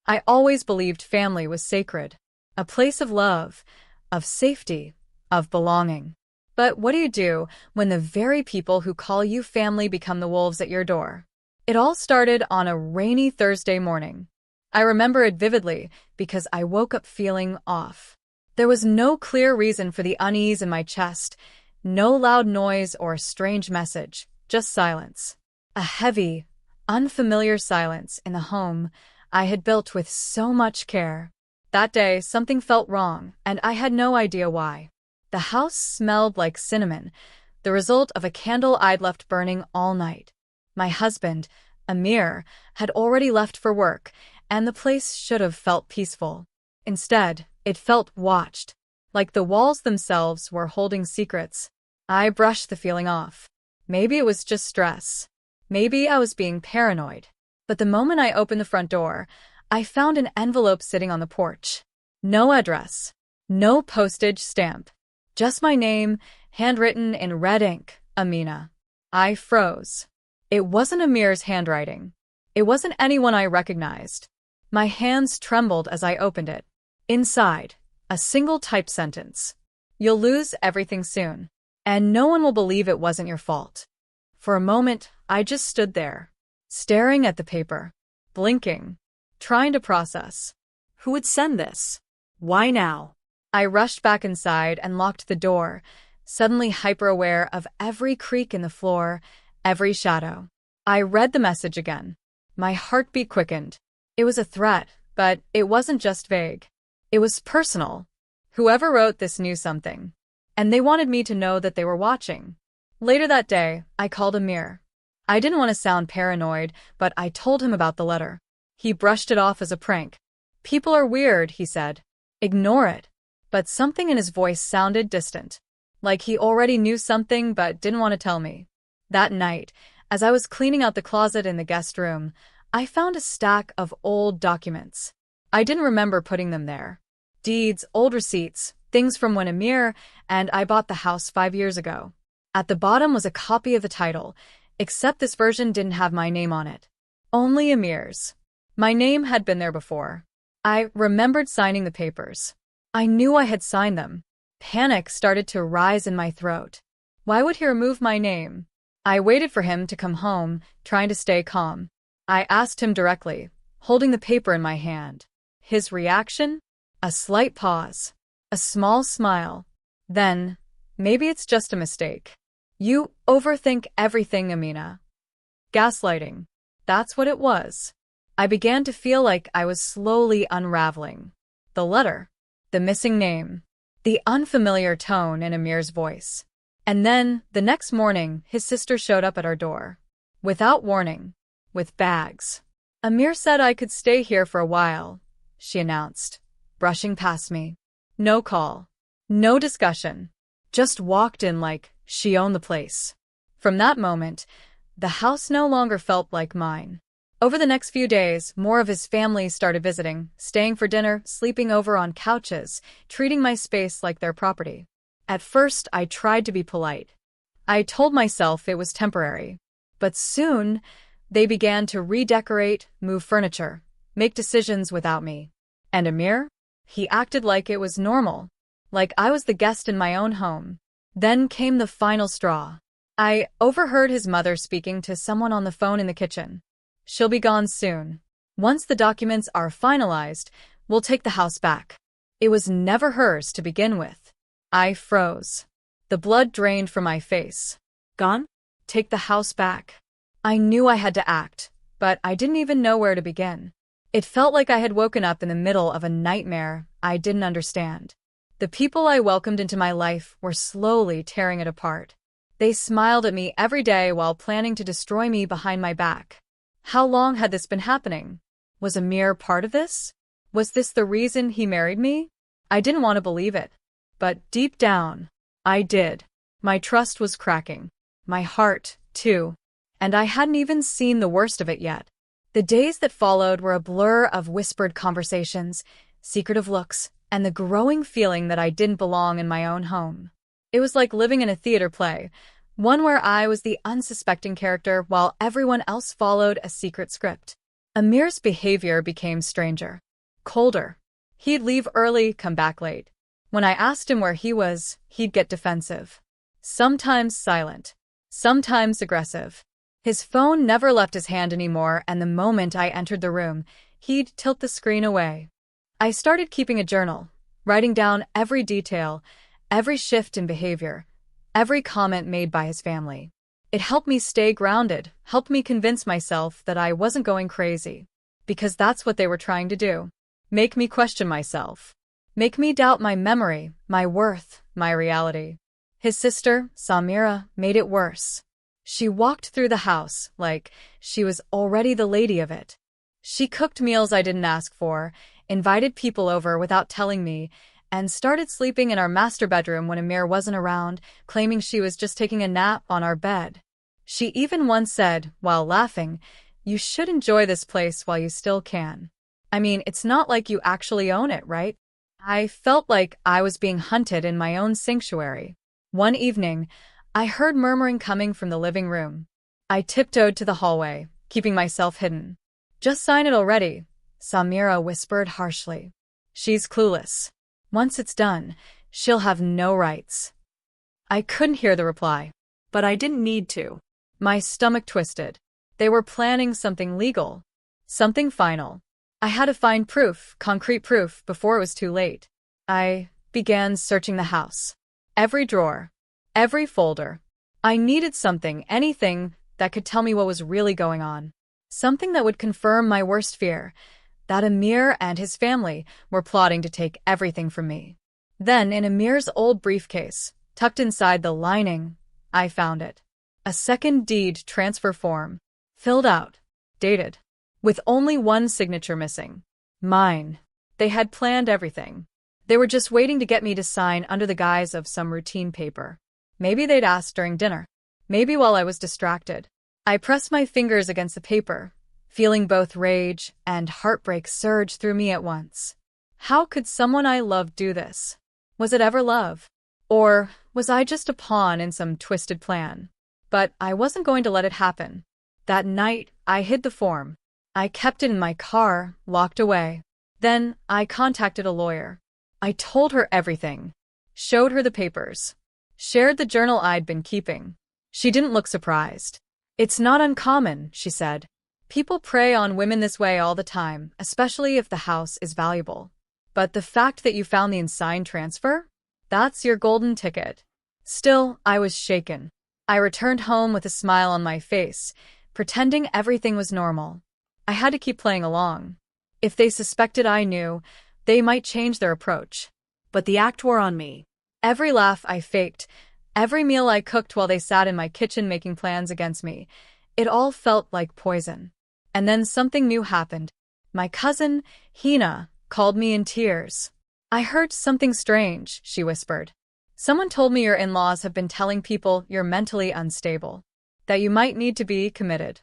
I always believed family was sacred, a place of love, of safety, of belonging. But what do you do when the very people who call you family become the wolves at your door? It all started on a rainy Thursday morning. I remember it vividly because I woke up feeling off. There was no clear reason for the unease in my chest, no loud noise or strange message, just silence. A heavy, unfamiliar silence in the home I had built with so much care. That day, something felt wrong, and I had no idea why. The house smelled like cinnamon, the result of a candle I'd left burning all night. My husband, Amir, had already left for work, and the place should have felt peaceful. Instead, it felt watched, like the walls themselves were holding secrets. I brushed the feeling off. Maybe it was just stress. Maybe I was being paranoid. But the moment I opened the front door, I found an envelope sitting on the porch. No address, no postage stamp, just my name, handwritten in red ink, Amina. I froze. It wasn't Amir's handwriting. It wasn't anyone I recognized. My hands trembled as I opened it. Inside, a single typed sentence. You'll lose everything soon, and no one will believe it wasn't your fault. For a moment, I just stood there, staring at the paper, blinking, trying to process. Who would send this? Why now? I rushed back inside and locked the door, suddenly hyper-aware of every creak in the floor, every shadow. I read the message again. My heartbeat quickened. It was a threat, but it wasn't just vague. It was personal. Whoever wrote this knew something, and they wanted me to know that they were watching. Later that day, I called Amir. I didn't want to sound paranoid, but I told him about the letter. He brushed it off as a prank. People are weird, he said. Ignore it. But something in his voice sounded distant, like he already knew something but didn't want to tell me. That night, as I was cleaning out the closet in the guest room, I found a stack of old documents. I didn't remember putting them there. Deeds, old receipts, things from when Amir and I bought the house 5 years ago. At the bottom was a copy of the title, except this version didn't have my name on it. Only Amir's. My name had been there before. I remembered signing the papers. I knew I had signed them. Panic started to rise in my throat. Why would he remove my name? I waited for him to come home, trying to stay calm. I asked him directly, holding the paper in my hand. His reaction? A slight pause. A small smile. Then, maybe it's just a mistake. You overthink everything, Amina. Gaslighting. That's what it was. I began to feel like I was slowly unraveling. The letter. The missing name. The unfamiliar tone in Amir's voice. And then, the next morning, his sister showed up at our door. Without warning. With bags. Amir said I could stay here for a while, she announced, brushing past me. No call. No discussion. Just walked in like she owned the place. From that moment, the house no longer felt like mine. Over the next few days, more of his family started visiting, staying for dinner, sleeping over on couches, treating my space like their property. At first, I tried to be polite. I told myself it was temporary. But soon, they began to redecorate, move furniture, make decisions without me. And Amir? He acted like it was normal, like I was the guest in my own home. Then came the final straw. I overheard his mother speaking to someone on the phone in the kitchen. She'll be gone soon. Once the documents are finalized, we'll take the house back. It was never hers to begin with. I froze. The blood drained from my face. Gone? Take the house back. I knew I had to act, but I didn't even know where to begin. It felt like I had woken up in the middle of a nightmare I didn't understand. The people I welcomed into my life were slowly tearing it apart. They smiled at me every day while planning to destroy me behind my back. How long had this been happening? Was Amir part of this? Was this the reason he married me? I didn't want to believe it. But deep down, I did. My trust was cracking. My heart, too. And I hadn't even seen the worst of it yet. The days that followed were a blur of whispered conversations, secretive looks, and the growing feeling that I didn't belong in my own home. It was like living in a theater play, one where I was the unsuspecting character while everyone else followed a secret script. Amir's behavior became stranger, colder. He'd leave early, come back late. When I asked him where he was, he'd get defensive. Sometimes silent, sometimes aggressive. His phone never left his hand anymore, and the moment I entered the room, he'd tilt the screen away. I started keeping a journal, writing down every detail, every shift in behavior, every comment made by his family. It helped me stay grounded, helped me convince myself that I wasn't going crazy. Because that's what they were trying to do. Make me question myself. Make me doubt my memory, my worth, my reality. His sister, Samira, made it worse. She walked through the house like she was already the lady of it. She cooked meals I didn't ask for, invited people over without telling me, and started sleeping in our master bedroom when Amir wasn't around, claiming she was just taking a nap on our bed. She even once said, while laughing, "You should enjoy this place while you still can. I mean, it's not like you actually own it, right?" I felt like I was being hunted in my own sanctuary. One evening, I heard murmuring coming from the living room. I tiptoed to the hallway, keeping myself hidden. "Just sign it already," Samira whispered harshly. "She's clueless. Once it's done, she'll have no rights." I couldn't hear the reply, but I didn't need to. My stomach twisted. They were planning something legal, something final. I had to find proof, concrete proof, before it was too late. I began searching the house. Every drawer, every folder. I needed something, anything that could tell me what was really going on. Something that would confirm my worst fear, that Amir and his family were plotting to take everything from me. Then, in Amir's old briefcase, tucked inside the lining, I found it. A second deed transfer form, filled out, dated, with only one signature missing. Mine. They had planned everything. They were just waiting to get me to sign under the guise of some routine paper. Maybe they'd asked during dinner. Maybe while I was distracted. I pressed my fingers against the paper, feeling both rage and heartbreak surge through me at once. How could someone I loved do this? Was it ever love? Or was I just a pawn in some twisted plan? But I wasn't going to let it happen. That night, I hid the form. I kept it in my car, locked away. Then, I contacted a lawyer. I told her everything. Showed her the papers. Shared the journal I'd been keeping. She didn't look surprised. "It's not uncommon," she said. "People prey on women this way all the time, especially if the house is valuable. But the fact that you found the unsigned transfer? That's your golden ticket." Still, I was shaken. I returned home with a smile on my face, pretending everything was normal. I had to keep playing along. If they suspected I knew, they might change their approach. But the act wore on me. Every laugh I faked, every meal I cooked while they sat in my kitchen making plans against me, it all felt like poison. And then something new happened. My cousin, Hina, called me in tears. "I heard something strange," she whispered. "Someone told me your in-laws have been telling people you're mentally unstable, that you might need to be committed."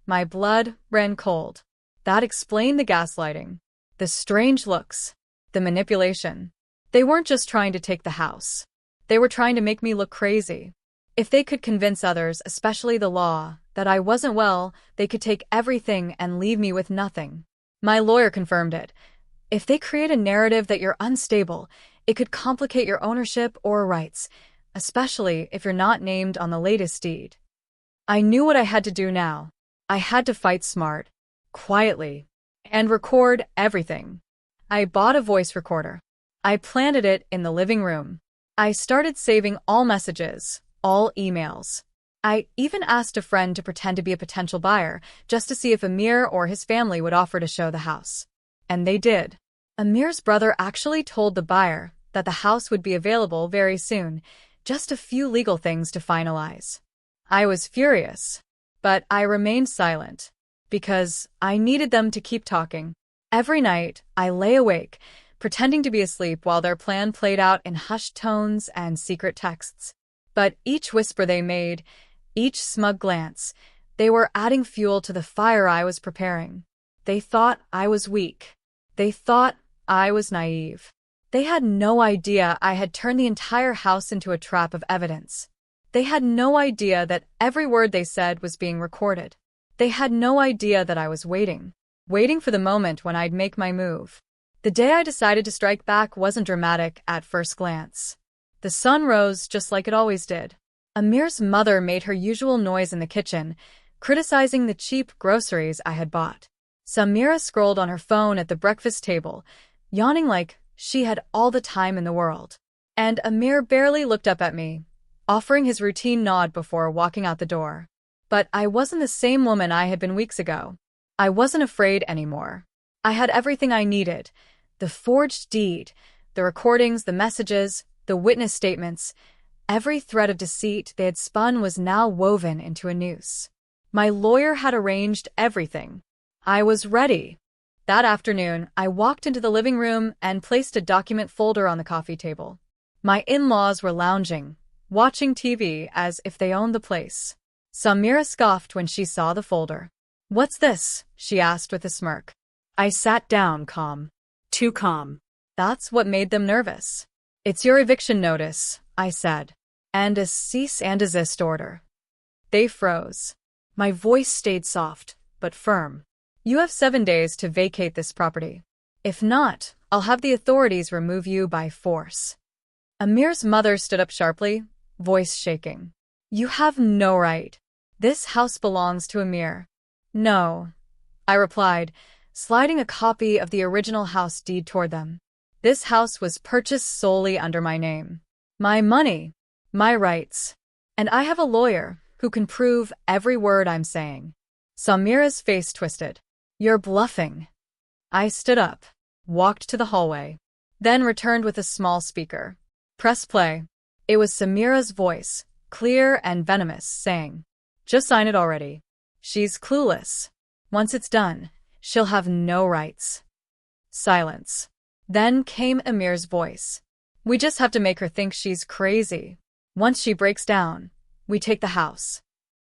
My blood ran cold. That explained the gaslighting, the strange looks, the manipulation. They weren't just trying to take the house. They were trying to make me look crazy. If they could convince others, especially the law, that I wasn't well, they could take everything and leave me with nothing. My lawyer confirmed it. If they create a narrative that you're unstable, it could complicate your ownership or rights, especially if you're not named on the latest deed. I knew what I had to do now. I had to fight smart, quietly, and record everything. I bought a voice recorder. I planted it in the living room. I started saving all messages, all emails. I even asked a friend to pretend to be a potential buyer, just to see if Amir or his family would offer to show the house. And they did. Amir's brother actually told the buyer that the house would be available very soon, just a few legal things to finalize. I was furious, but I remained silent, because I needed them to keep talking. Every night, I lay awake, pretending to be asleep while their plan played out in hushed tones and secret texts. But each whisper they made, each smug glance, they were adding fuel to the fire I was preparing. They thought I was weak. They thought I was naive. They had no idea I had turned the entire house into a trap of evidence. They had no idea that every word they said was being recorded. They had no idea that I was waiting for the moment when I'd make my move. The day I decided to strike back wasn't dramatic at first glance. The sun rose just like it always did. Amir's mother made her usual noise in the kitchen, criticizing the cheap groceries I had bought. Samira scrolled on her phone at the breakfast table, yawning like she had all the time in the world. And Amir barely looked up at me, offering his routine nod before walking out the door. But I wasn't the same woman I had been weeks ago. I wasn't afraid anymore. I had everything I needed. The forged deed, the recordings, the messages, the witness statements. Every thread of deceit they had spun was now woven into a noose. My lawyer had arranged everything. I was ready. That afternoon, I walked into the living room and placed a document folder on the coffee table. My in-laws were lounging, watching TV as if they owned the place. Samira scoffed when she saw the folder. "What's this?" she asked with a smirk. I sat down, calm. Too calm. That's what made them nervous. "It's your eviction notice," I said. "And a cease and desist order." They froze. My voice stayed soft, but firm. "You have 7 days to vacate this property. If not, I'll have the authorities remove you by force." Amir's mother stood up sharply, voice shaking. "You have no right. This house belongs to Amir." "No," I replied, sliding a copy of the original house deed toward them. "This house was purchased solely under my name. My money, my rights. And I have a lawyer who can prove every word I'm saying." Samira's face twisted. "You're bluffing." I stood up, walked to the hallway, then returned with a small speaker. "Press play." It was Samira's voice, clear and venomous, saying, "Just sign it already. She's clueless. Once it's done, she'll have no rights." Silence. Then came Amir's voice. "We just have to make her think she's crazy. Once she breaks down, we take the house."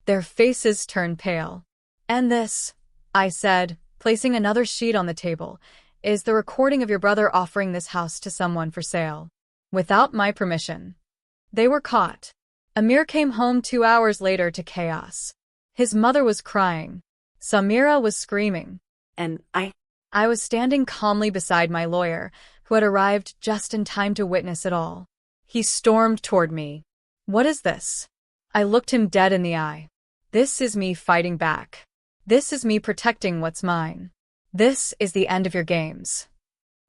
Their faces turned pale. "And this," I said, placing another sheet on the table, "is the recording of your brother offering this house to someone for sale, without my permission." They were caught. Amir came home 2 hours later to chaos. His mother was crying. Samira was screaming. And I was standing calmly beside my lawyer, who had arrived just in time to witness it all. He stormed toward me. "What is this?" I looked him dead in the eye. "This is me fighting back. This is me protecting what's mine. This is the end of your games."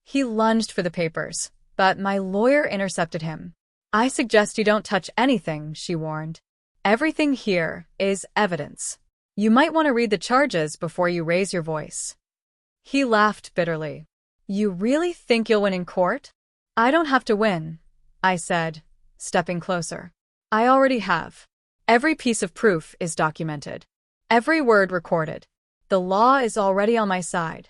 He lunged for the papers, but my lawyer intercepted him. "I suggest you don't touch anything," she warned. "Everything here is evidence. You might want to read the charges before you raise your voice." He laughed bitterly. "You really think you'll win in court?" "I don't have to win," I said, stepping closer. "I already have. Every piece of proof is documented. Every word recorded. The law is already on my side."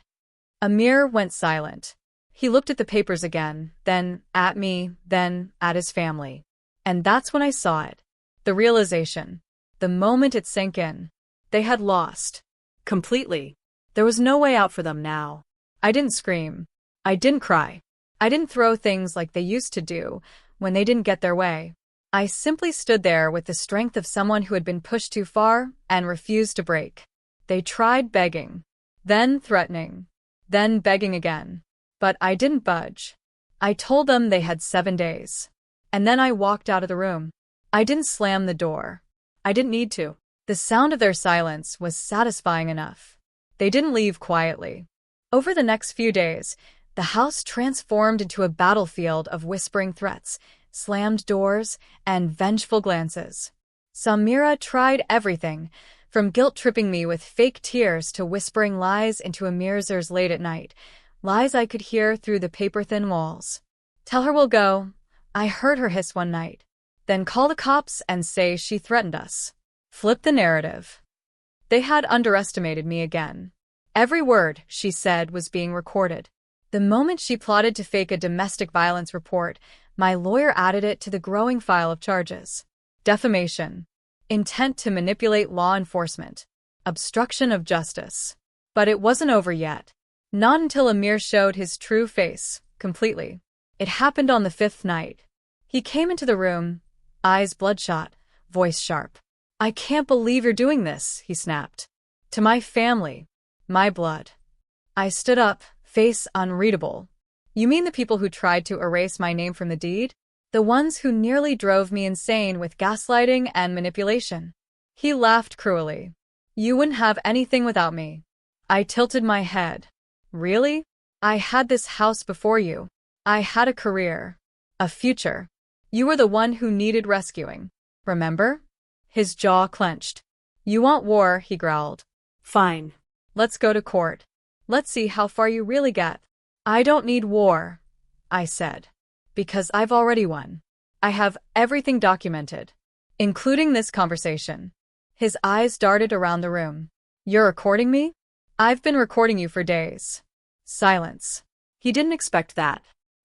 Amir went silent. He looked at the papers again, then at me, then at his family. And that's when I saw it. The realization. The moment it sank in. They had lost. Completely. There was no way out for them now. I didn't scream. I didn't cry. I didn't throw things like they used to do when they didn't get their way. I simply stood there with the strength of someone who had been pushed too far and refused to break. They tried begging, then threatening, then begging again. But I didn't budge. I told them they had 7 days. And then I walked out of the room. I didn't slam the door. I didn't need to. The sound of their silence was satisfying enough. They didn't leave quietly. Over the next few days, the house transformed into a battlefield of whispering threats, slammed doors, and vengeful glances. Samira tried everything, from guilt-tripping me with fake tears to whispering lies into Amir's ears late at night, lies I could hear through the paper-thin walls. "Tell her we'll go," I heard her hiss one night. "Then call the cops and say she threatened us." Flip the narrative. They had underestimated me again. Every word she said was being recorded. The moment she plotted to fake a domestic violence report, my lawyer added it to the growing file of charges. Defamation. Intent to manipulate law enforcement. Obstruction of justice. But it wasn't over yet. Not until Amir showed his true face, completely. It happened on the 5th night. He came into the room, eyes bloodshot, voice sharp. "I can't believe you're doing this," he snapped. To my family. My blood. I stood up, face unreadable. You mean the people who tried to erase my name from the deed? The ones who nearly drove me insane with gaslighting and manipulation? He laughed cruelly. You wouldn't have anything without me. I tilted my head. Really? I had this house before you. I had a career. A future. You were the one who needed rescuing. Remember? His jaw clenched. You want war, he growled. Fine. Let's go to court. Let's see how far you really get. I don't need war, I said. Because I've already won. I have everything documented, including this conversation. His eyes darted around the room. You're recording me? I've been recording you for days. Silence. He didn't expect that.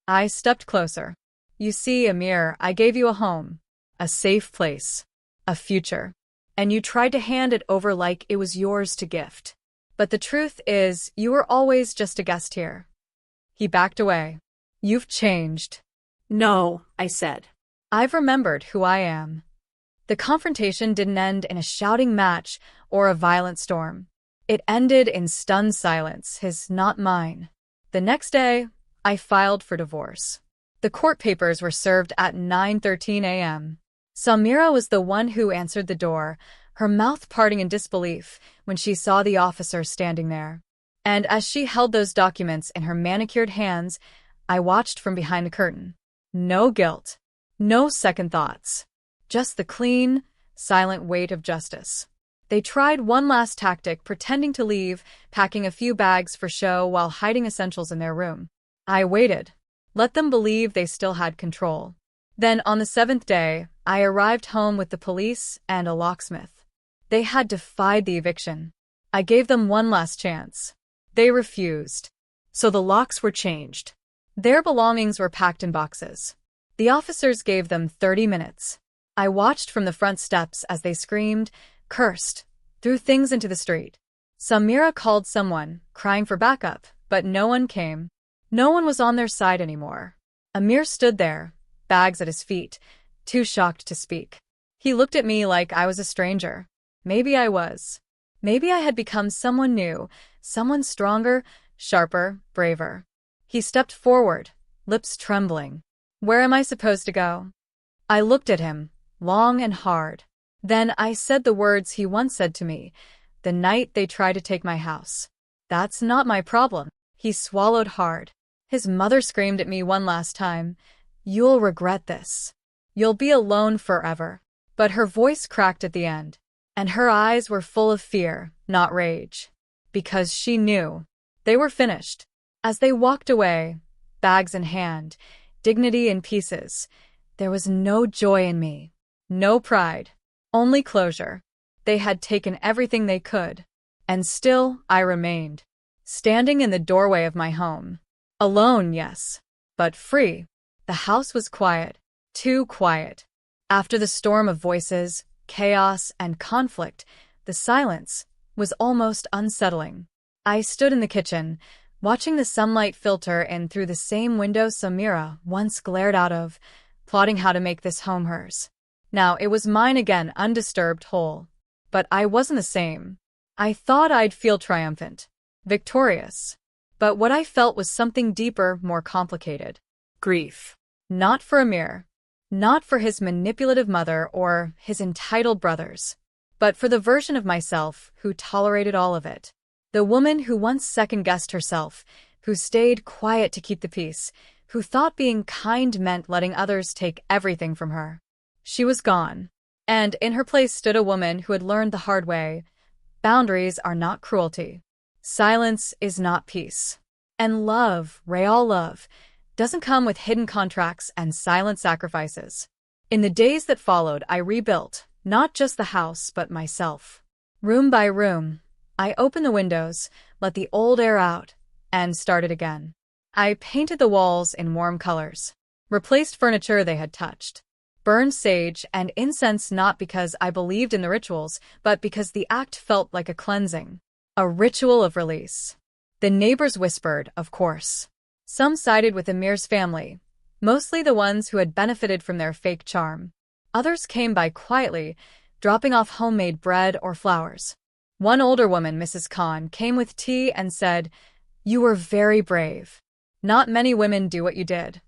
I stepped closer. You see, Amir, I gave you a home, a safe place, a future, and you tried to hand it over like it was yours to gift. But the truth is, you were always just a guest here. He backed away. You've changed. No, I said. I've remembered who I am. The confrontation didn't end in a shouting match or a violent storm. It ended in stunned silence, his, not mine. The next day, I filed for divorce. The court papers were served at 9:13 a.m. Samira was the one who answered the door, her mouth parting in disbelief when she saw the officer standing there. And as she held those documents in her manicured hands, I watched from behind the curtain. No guilt. No second thoughts. Just the clean, silent weight of justice. They tried one last tactic, pretending to leave, packing a few bags for show while hiding essentials in their room. I waited. Let them believe they still had control. Then, on the 7th day, I arrived home with the police and a locksmith. They had defied the eviction. I gave them one last chance. They refused. So the locks were changed. Their belongings were packed in boxes. The officers gave them 30 minutes. I watched from the front steps as they screamed, cursed, threw things into the street. Samira called someone, crying for backup, but no one came. No one was on their side anymore. Amir stood there, bags at his feet, too shocked to speak. He looked at me like I was a stranger. Maybe I was. Maybe I had become someone new, someone stronger, sharper, braver. He stepped forward, lips trembling. Where am I supposed to go? I looked at him, long and hard. Then I said the words he once said to me, the night they tried to take my house. That's not my problem. He swallowed hard. His mother screamed at me one last time. You'll regret this. You'll be alone forever. But her voice cracked at the end, and her eyes were full of fear, not rage. Because she knew. They were finished. As they walked away, bags in hand, dignity in pieces, there was no joy in me. No pride. Only closure. They had taken everything they could. And still, I remained. Standing in the doorway of my home. Alone, yes. But free. The house was quiet. Too quiet. After the storm of voices, chaos, and conflict, the silence was almost unsettling. I stood in the kitchen, watching the sunlight filter in through the same window Samira once glared out of, plotting how to make this home hers. Now it was mine again, undisturbed, whole. But I wasn't the same. I thought I'd feel triumphant, victorious. But what I felt was something deeper, more complicated. Grief. Not for Amir. Not for his manipulative mother or his entitled brothers. But for the version of myself who tolerated all of it. The woman who once second-guessed herself, who stayed quiet to keep the peace, who thought being kind meant letting others take everything from her. She was gone. And in her place stood a woman who had learned the hard way. Boundaries are not cruelty. Silence is not peace. And love, real love, doesn't come with hidden contracts and silent sacrifices. In the days that followed, I rebuilt, not just the house, but myself. Room by room, I opened the windows, let the old air out, and started again. I painted the walls in warm colors, replaced furniture they had touched, burned sage and incense not because I believed in the rituals, but because the act felt like a cleansing, a ritual of release. The neighbors whispered, of course. Some sided with Amir's family, mostly the ones who had benefited from their fake charm. Others came by quietly, dropping off homemade bread or flowers. One older woman, Mrs. Khan, came with tea and said, "You were very brave. Not many women do what you did."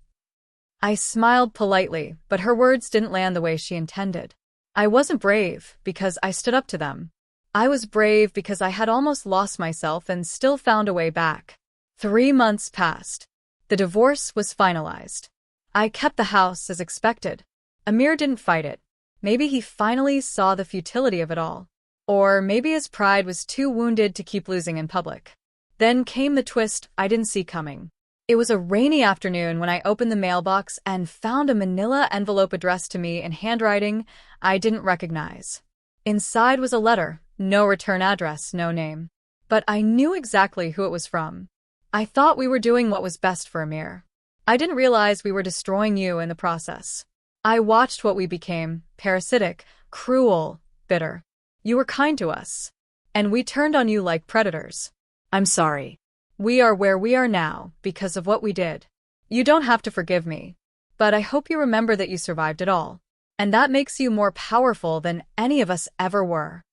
I smiled politely, but her words didn't land the way she intended. I wasn't brave because I stood up to them. I was brave because I had almost lost myself and still found a way back. 3 months passed. The divorce was finalized. I kept the house as expected. Amir didn't fight it. Maybe he finally saw the futility of it all. Or maybe his pride was too wounded to keep losing in public. Then came the twist I didn't see coming. It was a rainy afternoon when I opened the mailbox and found a manila envelope addressed to me in handwriting I didn't recognize. Inside was a letter, no return address, no name. But I knew exactly who it was from. I thought we were doing what was best for Amir. I didn't realize we were destroying you in the process. I watched what we became, parasitic, cruel, bitter. You were kind to us. And we turned on you like predators. I'm sorry. We are where we are now because of what we did. You don't have to forgive me. But I hope you remember that you survived it all. And that makes you more powerful than any of us ever were.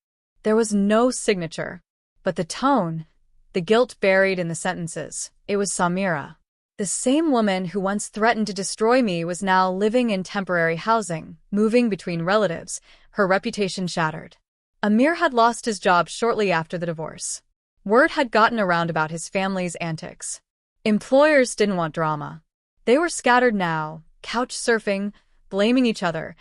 There was no signature. But the tone, the guilt buried in the sentences, it was Samira. The same woman who once threatened to destroy me was now living in temporary housing, moving between relatives, her reputation shattered. Amir had lost his job shortly after the divorce. Word had gotten around about his family's antics. Employers didn't want drama. They were scattered now, couch surfing, blaming each other,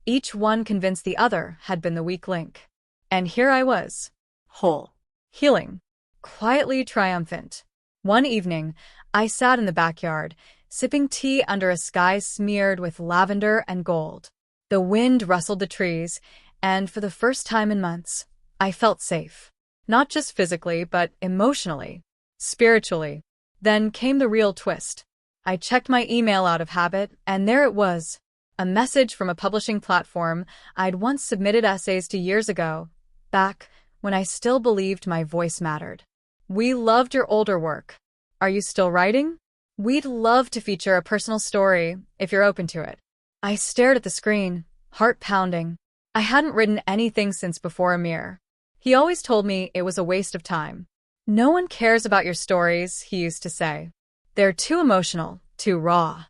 each one convinced the other had been the weak link. And here I was, whole, healing, quietly triumphant. One evening, I sat in the backyard, sipping tea under a sky smeared with lavender and gold. The wind rustled the trees, and for the first time in months, I felt safe. Not just physically, but emotionally, spiritually. Then came the real twist. I checked my email out of habit, and there it was. A message from a publishing platform I'd once submitted essays to years ago, back when I still believed my voice mattered. "We loved your older work. Are you still writing? We'd love to feature a personal story, if you're open to it." I stared at the screen, heart pounding. I hadn't written anything since before Amir. He always told me it was a waste of time. "No one cares about your stories," he used to say. "They're too emotional, too raw."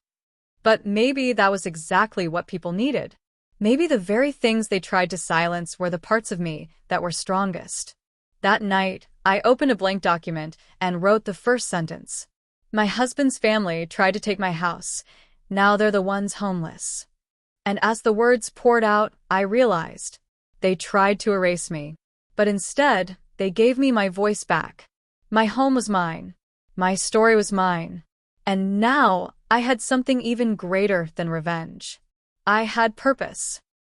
But maybe that was exactly what people needed. Maybe the very things they tried to silence were the parts of me that were strongest. That night, I opened a blank document and wrote the first sentence. "My husband's family tried to take my house. Now they're the ones homeless." And as the words poured out, I realized they tried to erase me. But instead, they gave me my voice back. My home was mine. My story was mine. And now I had something even greater than revenge. I had purpose.